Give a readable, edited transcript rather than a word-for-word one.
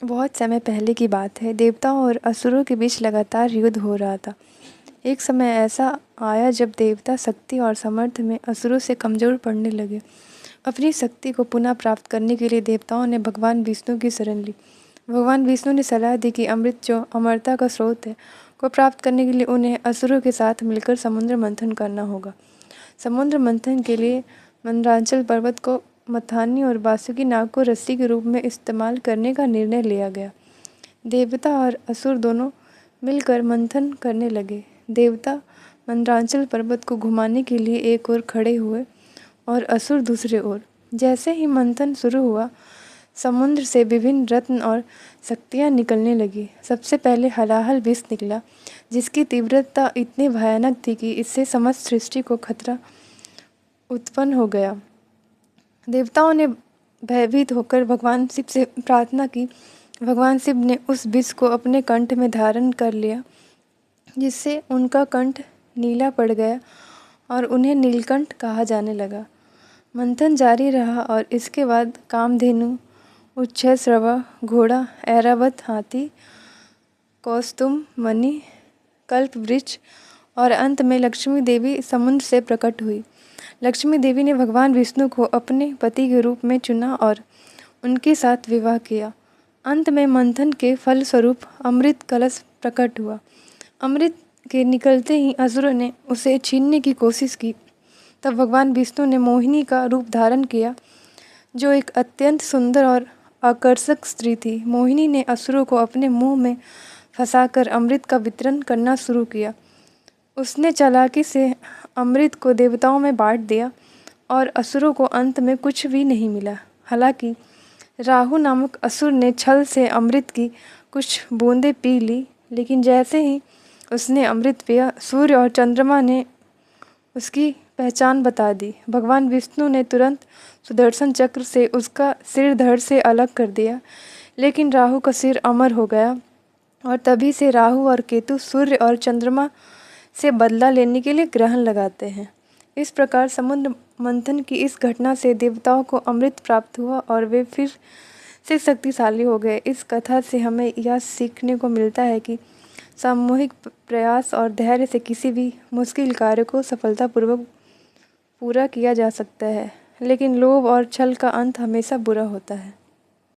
बहुत समय पहले की बात है। देवताओं और असुरों के बीच लगातार युद्ध हो रहा था। एक समय ऐसा आया जब देवता शक्ति और सामर्थ्य में असुरों से कमज़ोर पड़ने लगे। अपनी शक्ति को पुनः प्राप्त करने के लिए देवताओं ने भगवान विष्णु की शरण ली। भगवान विष्णु ने सलाह दी कि अमृत, जो अमरता का स्रोत है, को प्राप्त करने के लिए उन्हें असुरों के साथ मिलकर समुद्र मंथन करना होगा। समुद्र मंथन के लिए मंदराचल पर्वत को मथानी और बासुकी नाग को रस्सी के रूप में इस्तेमाल करने का निर्णय लिया गया। देवता और असुर दोनों मिलकर मंथन करने लगे। देवता मंदराचल पर्वत को घुमाने के लिए एक ओर खड़े हुए और असुर दूसरे ओर। जैसे ही मंथन शुरू हुआ, समुद्र से विभिन्न रत्न और शक्तियाँ निकलने लगी। सबसे पहले हलाहल विष निकला, जिसकी तीव्रता इतनी भयानक थी कि इससे समस्त सृष्टि को खतरा उत्पन्न हो गया। देवताओं ने भयभीत होकर भगवान शिव से प्रार्थना की। भगवान शिव ने उस विष को अपने कंठ में धारण कर लिया, जिससे उनका कंठ नीला पड़ गया और उन्हें नीलकंठ कहा जाने लगा। मंथन जारी रहा और इसके बाद कामधेनु, उच्छैश्रवा घोड़ा, ऐरावत हाथी, कौस्तुभ मणि, कल्पवृक्ष और अंत में लक्ष्मी देवी समुद्र से प्रकट हुई। लक्ष्मी देवी ने भगवान विष्णु को अपने पति के रूप में चुना और उनके साथ विवाह किया। अंत में मंथन के फलस्वरूप अमृत कलश प्रकट हुआ। अमृत के निकलते ही असुरों ने उसे छीनने की कोशिश की। तब भगवान विष्णु ने मोहिनी का रूप धारण किया, जो एक अत्यंत सुंदर और आकर्षक स्त्री थी। मोहिनी ने असुरों को अपने मुंह में फंसाकर अमृत का वितरण करना शुरू किया। उसने चालाकी से अमृत को देवताओं में बांट दिया और असुरों को अंत में कुछ भी नहीं मिला। हालांकि राहु नामक असुर ने छल से अमृत की कुछ बूंदें पी ली, लेकिन जैसे ही उसने अमृत पिया, सूर्य और चंद्रमा ने उसकी पहचान बता दी। भगवान विष्णु ने तुरंत सुदर्शन चक्र से उसका सिर धड़ से अलग कर दिया, लेकिन राहु का सिर अमर हो गया और तभी से राहु और केतु सूर्य और चंद्रमा से बदला लेने के लिए ग्रहण लगाते हैं। इस प्रकार समुद्र मंथन की इस घटना से देवताओं को अमृत प्राप्त हुआ और वे फिर से शक्तिशाली हो गए। इस कथा से हमें यह सीखने को मिलता है कि सामूहिक प्रयास और धैर्य से किसी भी मुश्किल कार्य को सफलतापूर्वक पूरा किया जा सकता है, लेकिन लोभ और छल का अंत हमेशा बुरा होता है।